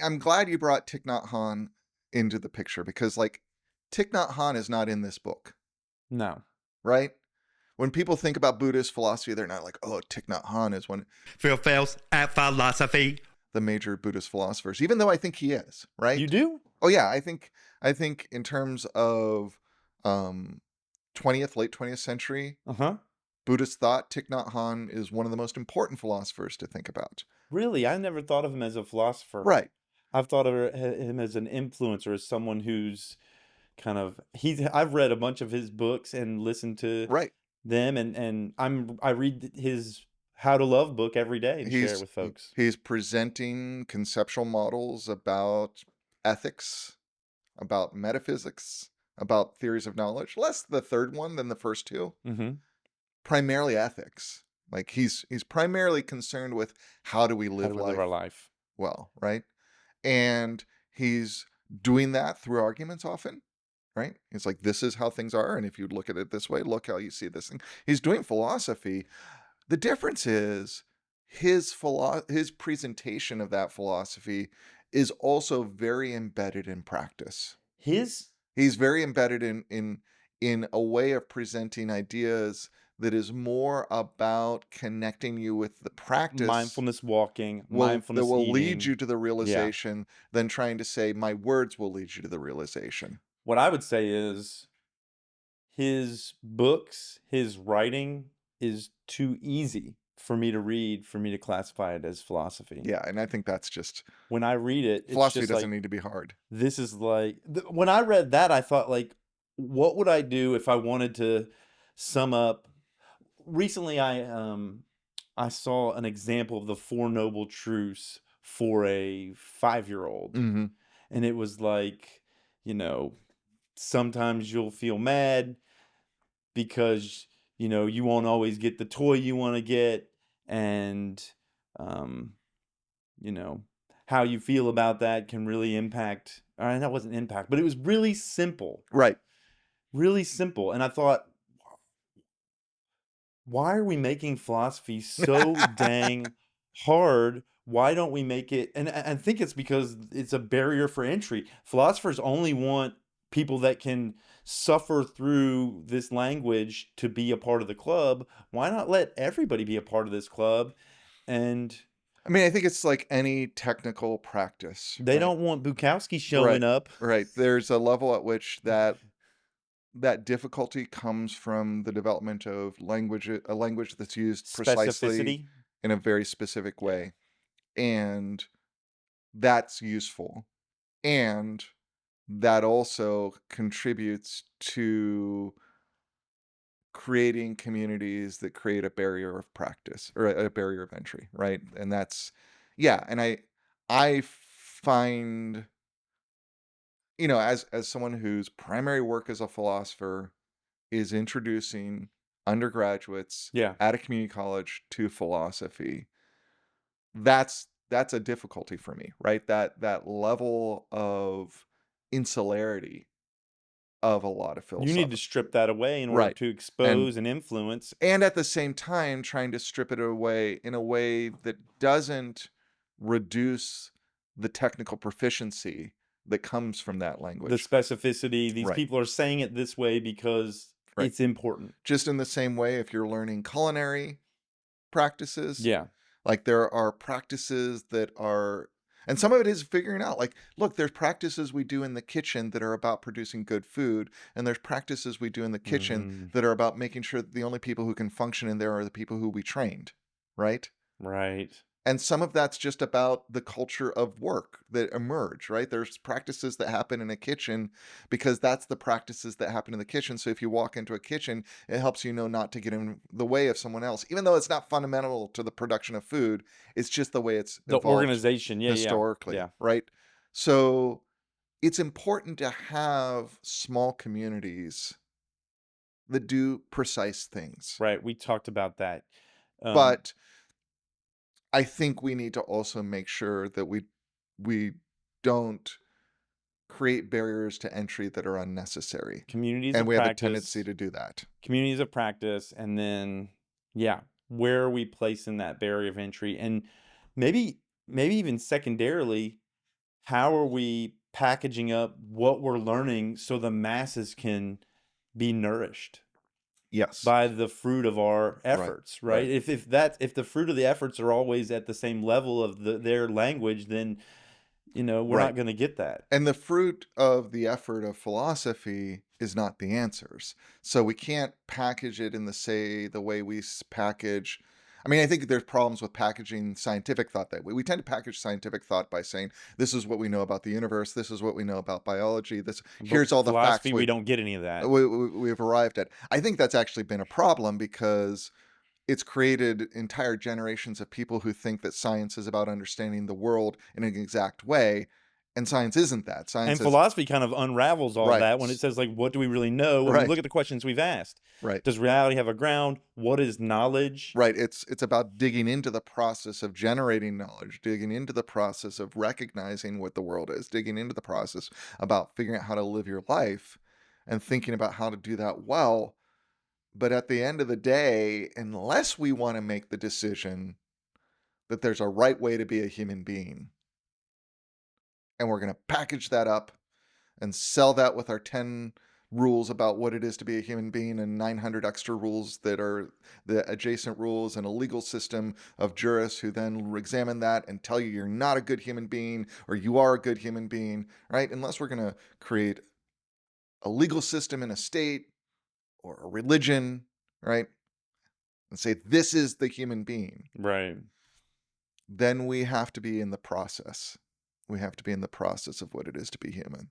I'm glad you brought Thich Nhat Hanh into the picture because, like, Thich Nhat Hanh is not in this book, No. right? When people think about Buddhist philosophy, they're not like, oh, Thich Nhat Hanh is one of Phails at philosophy. the major Buddhist philosophers, even though I think he is, You right? do? Oh yeah, I think in terms of um 20th, late 20th century Uh-huh. Buddhist thought, Thich Nhat Hanh is one of the most important philosophers to think about. Really? I never thought of him as a philosopher. Right, I've thought of him as an influencer, as someone who's I've read a bunch of his books and listened to right. them, and I read his How to Love book every day and share it He's with folks. he's presenting conceptual models about ethics, about metaphysics, about theories of knowledge. Less the third one than the first two. Mm-hmm. Primarily ethics. Like he's primarily concerned with how do we How live do we live our life life? well, right? And he's doing that through arguments often, right? It's like this is how things are, and if you look at it this way, look how you see this thing. He's doing philosophy. The difference is his presentation of that philosophy is also very embedded in practice. His He's very embedded in a way of presenting ideas that is more about connecting you with the practice mindfulness walking, that mindfulness will lead eating. you to the Yeah. realization than trying to say my words will lead you to the realization. What I would say is his books, his writing is too easy for me to read, for me to classify it as philosophy. Yeah, and I think that's just When I read it, it's philosophy just doesn't like, need to be hard. this is like, when I read that, I thought, like, what would I do if I wanted to sum up? Recently, I saw an example of the Four Noble Truths for a 5-year-old. Mhm. And it was like, you know, sometimes you'll feel mad because you won't always get the toy you want to get, and um you know how you feel about that can really impact. That wasn't impact, but it was Right. really simple, and I thought, why are we making philosophy so dang hard? Why don't we make it? And I think it's because it's a barrier for entry. Philosophers only want people that can suffer through this language to be a part of the club. Why not let everybody be a part of this club? And I mean, I think it's like any technical practice, they right? don't want Bukowski Right. showing up. Right. There's a level at which that difficulty comes from the development of a language that's used precisely Specificity. in a very specific way. And that's useful. And that also contributes to creating communities that create a barrier of practice or a barrier of entry, right? And that's yeah, and I find, as someone whose primary work as a philosopher is introducing undergraduates Yeah. at a community college to philosophy, that's a difficulty for me, right? That level of insularity of a lot of You need to philosophy. strip that away in order Right. to And expose and influence. and at the same time trying to strip it away in a way that doesn't reduce the technical proficiency that comes from that The language. specificity. These Right. people are saying it this way because Right. it's important. Just in the same way if you're learning culinary practices, Yeah. like there are practices that are and some of it is figuring out like look, there's practices we do in the kitchen that are about producing good food and there's practices we do in the kitchen Mhm. that are about making sure that the only people who can function in there are the people who we trained, right? Right. And some of that's just about the culture of work that emerge, right? There's practices that happen in a kitchen because that's the practices that happen in the kitchen. So if you walk into a kitchen, it helps you know not to get in the way of someone else, even though it's not fundamental to the production of food. It's just the way it's The evolved organization. Yeah, yeah. historically, Yeah. right? So it's important to have small communities that do precise things. Right. We talked about that. Um, But I think we need to also make sure that we don't create barriers to entry that are unnecessary. communities And of we have a tendency practice, to do that. communities of practice, and then, yeah, where are we placing that barrier of entry? And maybe even secondarily, how are we packaging up what we're learning so the masses can be nourished Yes. by the fruit of our Right. efforts, right? Right. If the fruit of the efforts are always at the same level of their language, then we're Right. not going to get that. And the fruit of the effort of philosophy is not the answers. So we can't package it in the way package. I mean, I think there's problems with packaging scientific thought that way. We tend to package scientific thought by saying, this is what we know about the universe. This is what we know about biology. But Here's all the facts philosophy, we don't get any of that. we've arrived at. I think that's actually been a problem because it's created entire generations of people who think that science is about understanding the world in an exact way, and science isn't that. Science And is philosophy kind of unravels all right, that when it says, like, what do we really know? When we right, look at the questions we've asked, right, does reality have a ground? What is knowledge? right. It's about digging into the process of generating knowledge, digging into the process of recognizing what the world is, digging into the process about figuring out how to live your life, and thinking about how to do that well. But at the end of the day, unless we want to make the decision that there's a right way to be a human being, and we're going to package that up and sell that with our 10 rules about what it is to be a human being and 900 extra rules that are the adjacent rules and a legal system of jurists who then examine that and tell you you're not a good human being or you are a good human being, right? Unless we're going to create a legal system in a state or a religion, right? And say this is the human being, Right. then we have to be in the process. We have to be in the process of what it is to be human.